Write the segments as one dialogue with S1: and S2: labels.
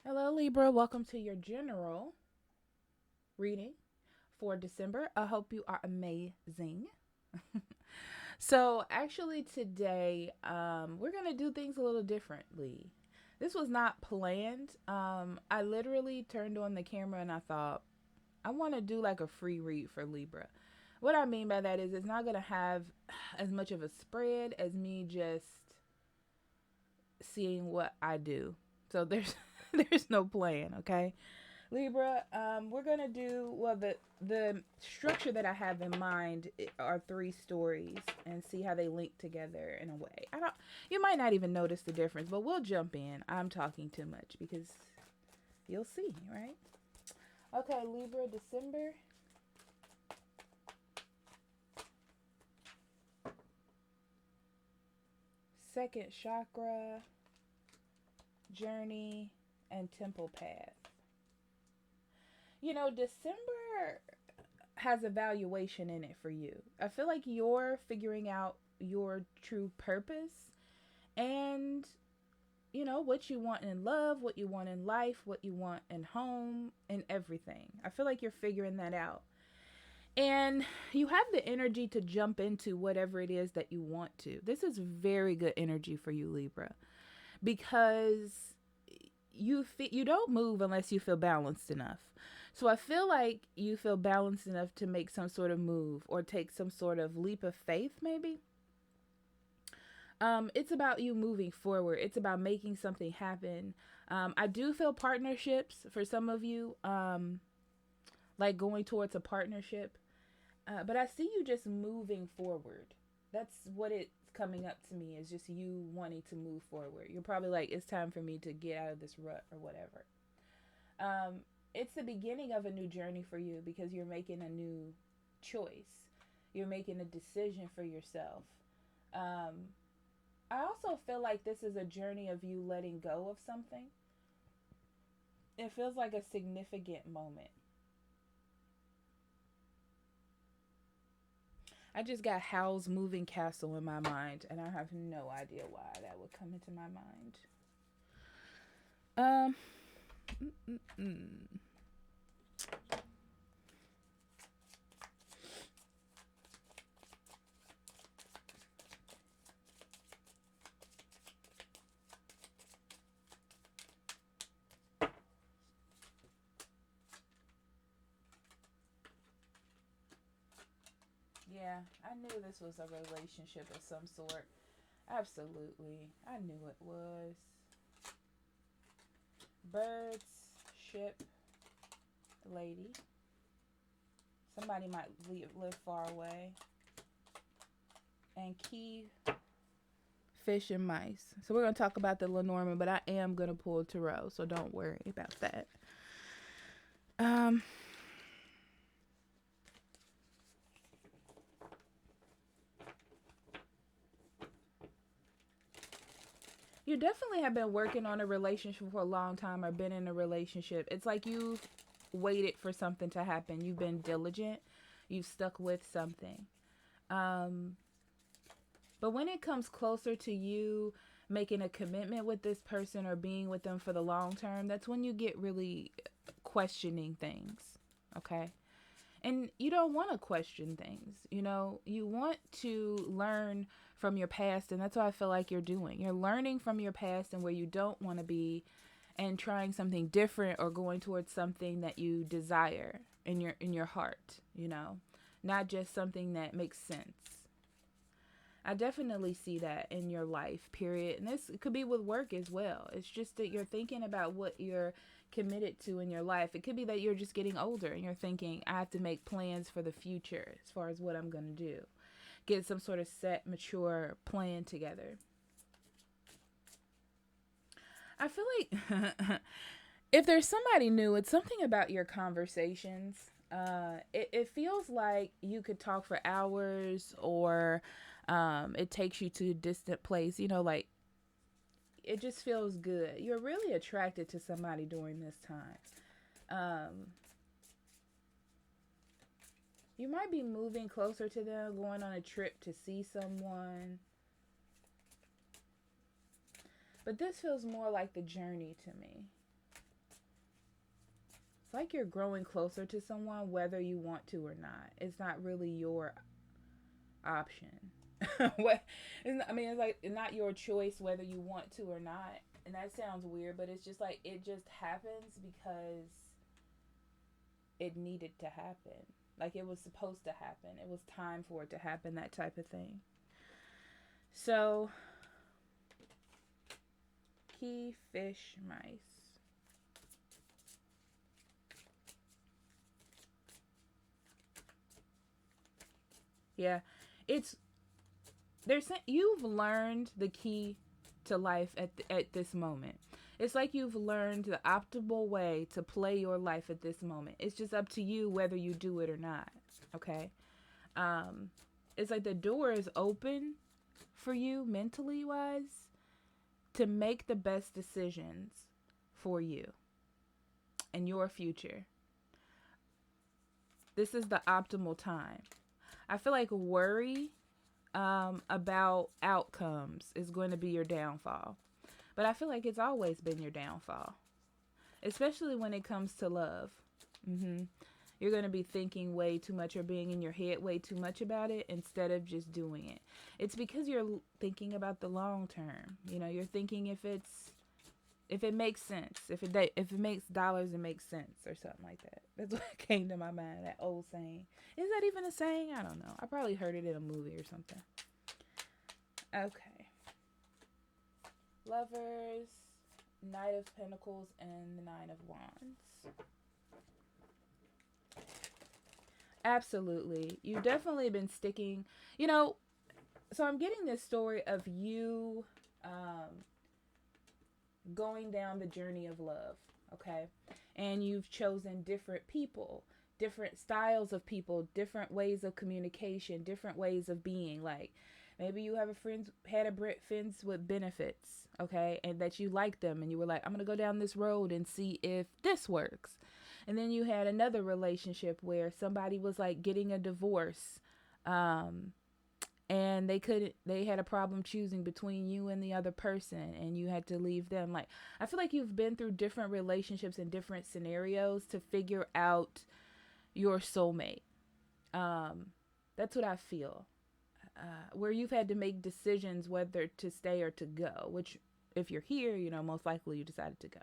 S1: Hello, Libra. Welcome to your general reading for December. I hope you are amazing. So, actually, today we're going to do things a little differently. This was not planned. I literally turned on the camera and I thought, I want to do like a free read for Libra. What I mean by that is it's not going to have as much of a spread as me just seeing what I do. So, there's there's no plan, okay? Libra, we're gonna do well. The structure that I have in mind are three stories, and see how they link together in a way. I don't. You might not even notice the difference, but we'll jump in. I'm talking too much because you'll see, right? Okay, Libra, December. Second chakra, journey, and temple path. December has a valuation in it for you. I feel like you're figuring out your true purpose and what you want in love, what you want in life, what you want in home, and everything. I feel like you're figuring that out. And you have the energy to jump into whatever it is that you want to. This is very good energy for you, Libra, because you don't move unless you feel balanced enough. So I feel like you feel balanced enough to make some sort of move or take some sort of leap of faith, maybe. It's about you moving forward. It's about making something happen. I do feel partnerships for some of you, like going towards a partnership. But I see you just moving forward. That's what it's coming up to me, is just you wanting to move forward. You're probably like, it's time for me to get out of this rut or whatever. Um, it's the beginning of a new journey for you because you're making a new choice. You're making a decision for yourself. Um, I also feel like this is a journey of you letting go of something. It feels like a significant moment. I just got Howl's Moving Castle in my mind, and I have no idea why that would come into my mind. Um, mm, mm, mm. Yeah, I knew this was a relationship of some sort. Absolutely, I knew it was. Birds, ship, lady. Somebody might live far away. And key, fish, and mice. So we're going to talk about the Lenormand, but I am going to pull tarot, so don't worry about that. Um, you definitely have been working on a relationship for a long time or been in a relationship. It's like you've waited for something to happen. You've been diligent. You've stuck with something. Um, but when it comes closer to you making a commitment with this person or being with them for the long term, that's when you get really questioning things. Okay. And you don't want to question things. You want to learn from your past, and that's what I feel like you're doing. You're learning from your past and where you don't want to be, and trying something different or going towards something that you desire in your heart, not just something that makes sense. I definitely see that in your life, period. And this could be with work as well. It's just that you're thinking about what you're committed to in your life. It could be that you're just getting older and you're thinking, I have to make plans for the future as far as what I'm going to do. Get some sort of set, mature plan together. I feel like if there's somebody new, it's something about your conversations. It feels like you could talk for hours, or it takes you to a distant place. Like it just feels good. You're really attracted to somebody during this time. Um, you might be moving closer to them, going on a trip to see someone. But this feels more like the journey to me. It's like you're growing closer to someone whether you want to or not. It's not really your option. What? I mean, it's like not your choice whether you want to or not. And that sounds weird, but it's just like it just happens because it needed to happen. Like it was supposed to happen. It was time for it to happen, that type of thing. So, key fish mice. Yeah. It's there's you've learned the key to life at this moment. It's like you've learned the optimal way to play your life at this moment. It's just up to you whether you do it or not. Okay? Um it's like the door is open for you mentally wise to make the best decisions for you and your future. This is the optimal time. I feel like worry about outcomes is going to be your downfall. But I feel like it's always been your downfall, especially when it comes to love. You're going to be thinking way too much or being in your head way too much about it instead of just doing it. It's because you're thinking about the long term. You know, you're thinking if it makes sense, if it makes dollars, it makes sense or something like that. That's what came to my mind, that old saying. Is that even a saying? I don't know. I probably heard it in a movie or something. Okay. Lovers, Knight of Pentacles, and the Nine of Wands. Absolutely. You've definitely been sticking, so I'm getting this story of you going down the journey of love, okay? And you've chosen different people, different styles of people, different ways of communication, different ways of being. Like maybe you have friends with benefits, okay? And that you like them and you were like, I'm going to go down this road and see if this works. And then you had another relationship where somebody was like getting a divorce, and they had a problem choosing between you and the other person and you had to leave them. Like, I feel like you've been through different relationships and different scenarios to figure out your soulmate. That's what I feel. Where you've had to make decisions whether to stay or to go, which if you're here, most likely you decided to go.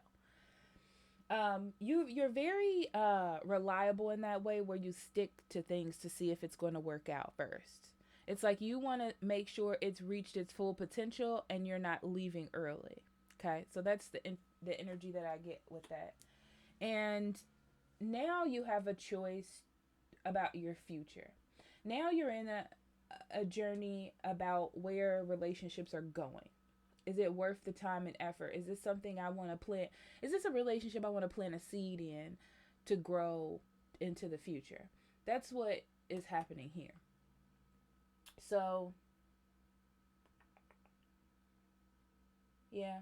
S1: You're very reliable in that way where you stick to things to see if it's going to work out first. It's like you want to make sure it's reached its full potential and you're not leaving early. Okay, so that's the energy that I get with that. And now you have a choice about your future. Now you're in a journey about where relationships are going. Is it worth the time and effort? Is this something I want to plant? Is this a relationship I want to plant a seed in to grow into the future? That's what is happening here. So, yeah.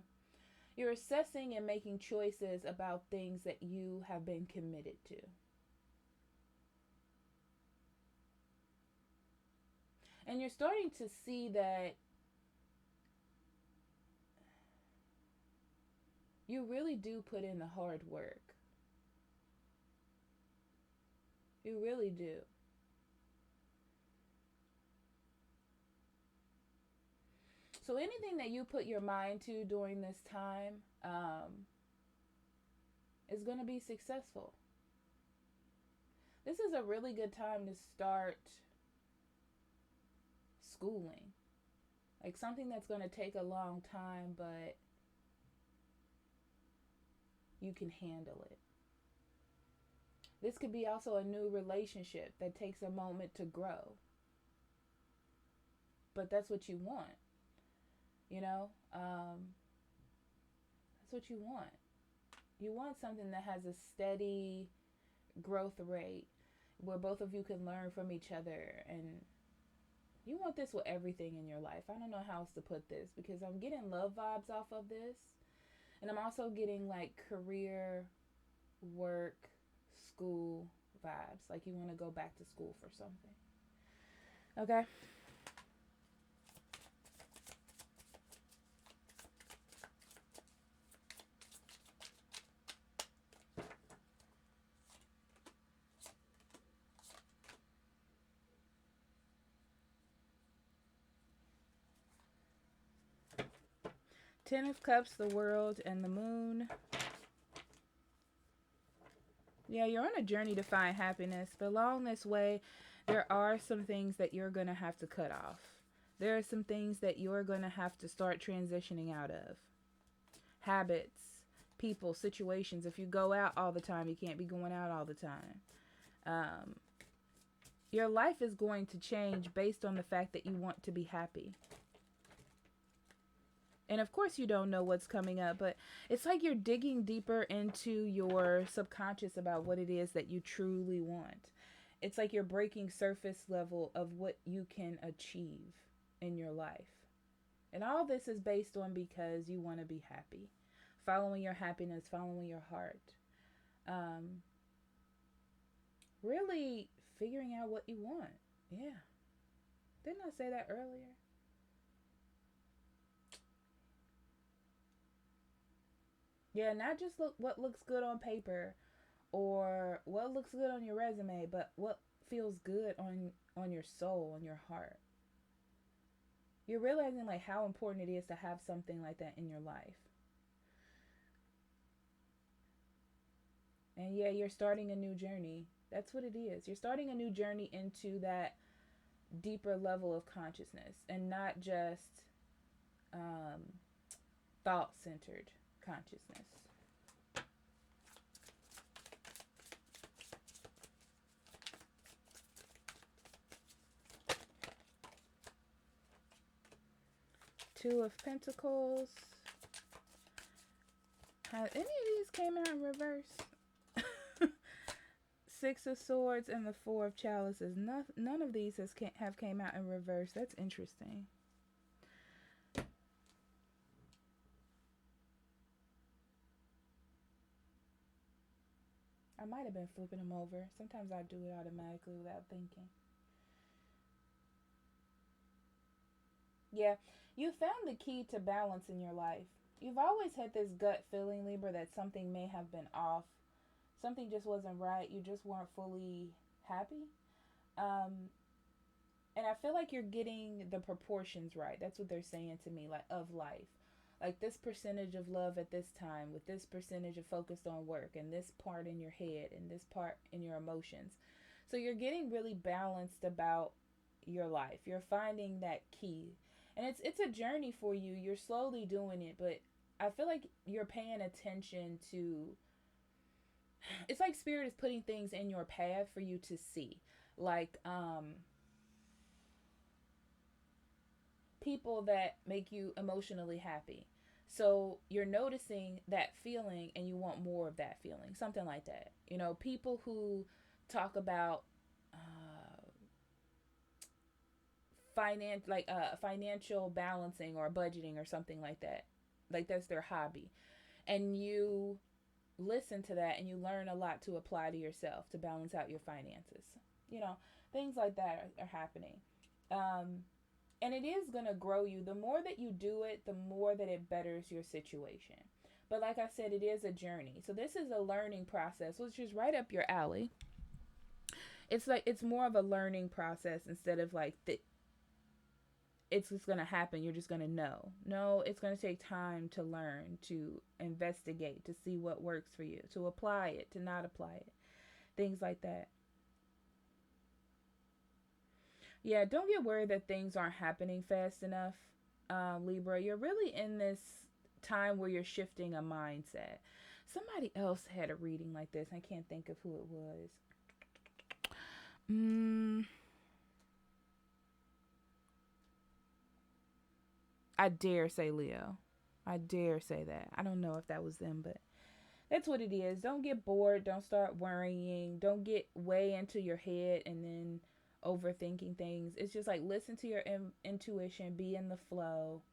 S1: You're assessing and making choices about things that you have been committed to. And you're starting to see that you really do put in the hard work. You really do. So anything that you put your mind to during this time is going to be successful. This is a really good time to start schooling. Like something that's going to take a long time, but you can handle it. This could be also a new relationship that takes a moment to grow. But that's what you want. That's what you want. You want something that has a steady growth rate where both of you can learn from each other, and you want this with everything in your life. I don't know how else to put this because I'm getting love vibes off of this, and I'm also getting like career, work, school vibes. Like you want to go back to school for something. Okay? Ten of Cups, the World, and the Moon. Yeah, you're on a journey to find happiness, but along this way, there are some things that you're going to have to cut off. There are some things that you're going to have to start transitioning out of. Habits, people, situations. If you go out all the time, you can't be going out all the time. Um, your life is going to change based on the fact that you want to be happy. And of course, you don't know what's coming up, but it's like you're digging deeper into your subconscious about what it is that you truly want. It's like you're breaking surface level of what you can achieve in your life. And all this is based on because you want to be happy, following your happiness, following your heart. Um, really figuring out what you want. Yeah. Didn't I say that earlier? Yeah, not just look what looks good on paper or what looks good on your resume, but what feels good on your soul, on your heart. You're realizing like how important it is to have something like that in your life. And yeah, you're starting a new journey. That's what it is. You're starting a new journey into that deeper level of consciousness and not just um, thought centered consciousness. Two of Pentacles. Have any of these came out in reverse? Six of Swords and the Four of Chalices. None of these have came out in reverse. That's interesting. I might have been flipping them over. Sometimes I do it automatically without thinking. Yeah, you found the key to balance in your life. You've always had this gut feeling, Libra, that something may have been off. Something just wasn't right. You just weren't fully happy. Um, and I feel like you're getting the proportions right. That's what they're saying to me, like of life. Like this percentage of love at this time, with this percentage of focused on work, and this part in your head, and this part in your emotions. So you're getting really balanced about your life. You're finding that key. And it's a journey for you. You're slowly doing it, but I feel like you're paying attention to, it's like spirit is putting things in your path for you to see. Like people that make you emotionally happy. So you're noticing that feeling and you want more of that feeling, something like that. You know, people who talk about financial balancing or budgeting or something like that. Like that's their hobby. And you listen to that and you learn a lot to apply to yourself to balance out your finances. You know, things like that are happening. Um, and it is going to grow you. The more that you do it, the more that it betters your situation. But like I said, it is a journey. So this is a learning process, which is right up your alley. It's like it's more of a learning process instead of like it's just going to happen. You're just going to know. No, it's going to take time to learn, to investigate, to see what works for you, to apply it, to not apply it. Things like that. Yeah, don't get worried that things aren't happening fast enough, Libra. You're really in this time where you're shifting a mindset. Somebody else had a reading like this. I can't think of who it was. I dare say Leo. I dare say that. I don't know if that was them, but that's what it is. Don't get bored. Don't start worrying. Don't get way into your head and then overthinking things. It's just like listen to your intuition. Be in the flow.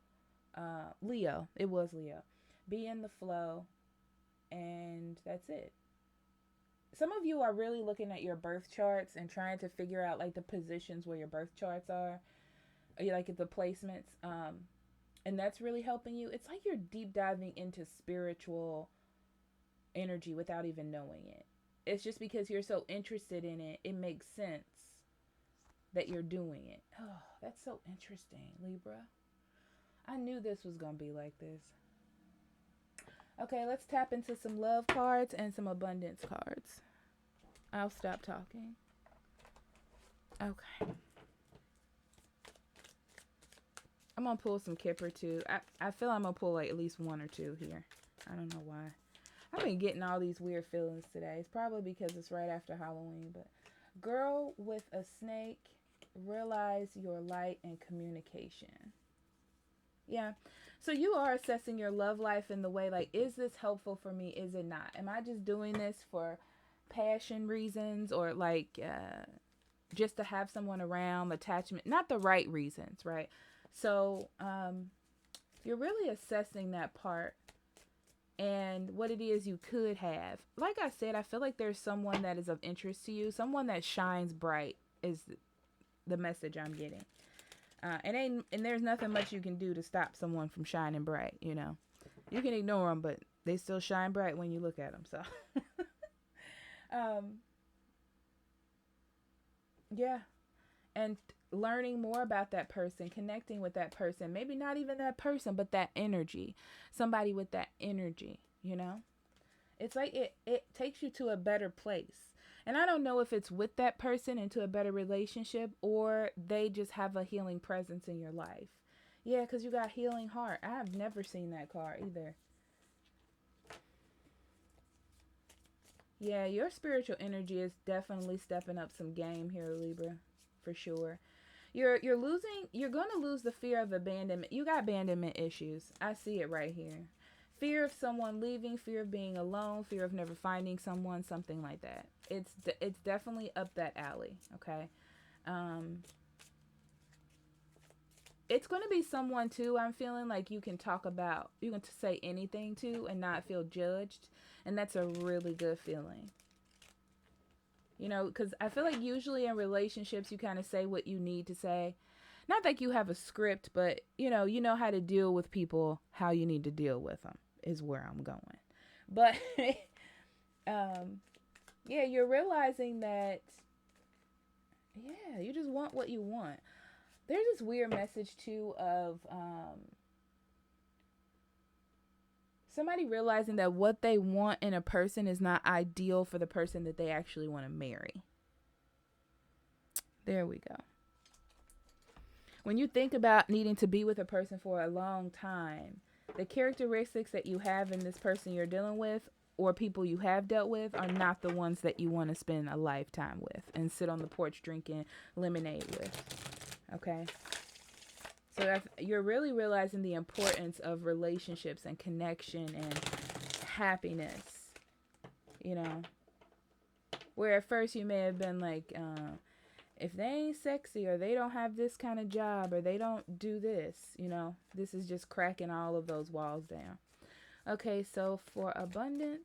S1: Leo. It was Leo. Be in the flow. And that's it. Some of you are really looking at your birth charts and trying to figure out like the positions where your birth charts are. Or like the placements. And that's really helping you. It's like you're deep diving into spiritual energy without even knowing it. It's just because you're so interested in it, it makes sense that you're doing it. Oh, that's so interesting, Libra. I knew this was going to be like this. Okay, let's tap into some love cards and some abundance cards. I'll stop talking. Okay. I'm going to pull some Kipper too. I feel I'm going to pull like at least one or two here. I don't know why. I've been getting all these weird feelings today. It's probably because it's right after Halloween. But girl with a snake, realize your light and communication. Yeah. So you are assessing your love life in the way like, is this helpful for me? Is it not? Am I just doing this for passion reasons or like just to have someone around, attachment, not the right reasons, right? So you're really assessing that part and what it is you could have. Like I said, I feel like there's someone that is of interest to you, someone that shines bright is the message I'm getting. And there's nothing much you can do to stop someone from shining bright, you know. You can ignore them, but they still shine bright when you look at them. So, yeah. And learning more about that person, connecting with that person, maybe not even that person, but that energy, somebody with that energy, you know. It's like it takes you to a better place. And I don't know if it's with that person into a better relationship or they just have a healing presence in your life. Yeah, because you got healing heart. I have never seen that card either. Yeah, your spiritual energy is definitely stepping up some game here, Libra, for sure. You're going to lose the fear of abandonment. You got abandonment issues. I see it right here. Fear of someone leaving, fear of being alone, fear of never finding someone, something like that. It's definitely up that alley, okay? Um it's going to be someone too I'm feeling like you can talk about, you can say anything to and not feel judged, and that's a really good feeling. You know, cuz I feel like usually in relationships you kind of say what you need to say. Not that you have a script, but you know how to deal with people, how you need to deal with them is where I'm going. But um yeah, you're realizing that yeah, you just want what you want. There's this weird message too of somebody realizing that what they want in a person is not ideal for the person that they actually want to marry. There we go. When you think about needing to be with a person for a long time, the characteristics that you have in this person you're dealing with or people you have dealt with are not the ones that you want to spend a lifetime with and sit on the porch drinking lemonade with. Okay? So you're really realizing the importance of relationships and connection and happiness, you know. Where at first you may have been like, if they ain't sexy or they don't have this kind of job or they don't do this, this is just cracking all of those walls down. Okay, so for abundance,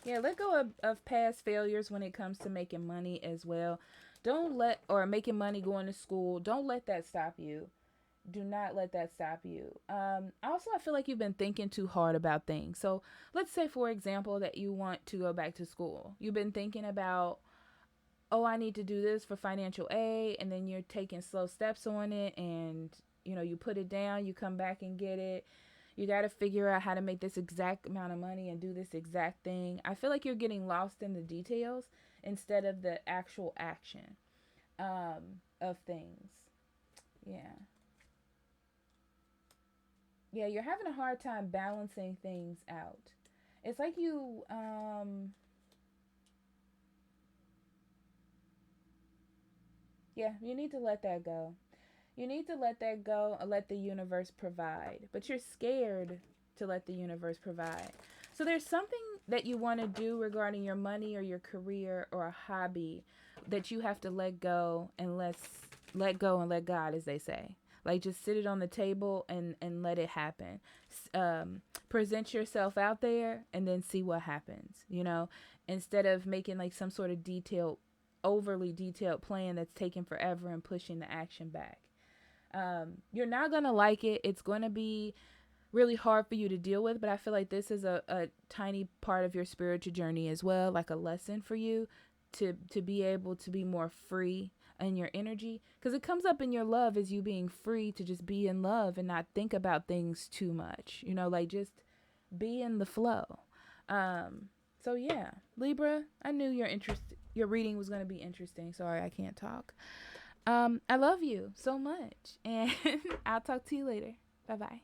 S1: yeah, let go of past failures when it comes to making money as well. Or making money, going to school, don't let that stop you. Do not let that stop you. Also, I feel like you've been thinking too hard about things. So let's say, for example, that you want to go back to school. You've been thinking about, oh, I need to do this for financial aid, and then you're taking slow steps on it, and you put it down, you come back and get it. You got to figure out how to make this exact amount of money and do this exact thing. I feel like you're getting lost in the details instead of the actual action of things. Yeah. Yeah, you're having a hard time balancing things out. It's like yeah, you need to let that go. You need to let that go and let the universe provide. But you're scared to let the universe provide. So there's something that you want to do regarding your money or your career or a hobby that you have to let go and let go and let God, as they say. Like just sit it on the table and let it happen. Present yourself out there and then see what happens, instead of making like some sort of overly detailed plan that's taking forever and pushing the action back. You're not going to like it. It's going to be really hard for you to deal with, but I feel like this is a tiny part of your spiritual journey as well, like a lesson for you to be able to be more free in your energy, because it comes up in your love as you being free to just be in love and not think about things too much, like just be in the flow. So yeah, Libra, I knew your reading was going to be interesting. Sorry, I can't talk. I love you so much, and I'll talk to you later. Bye bye.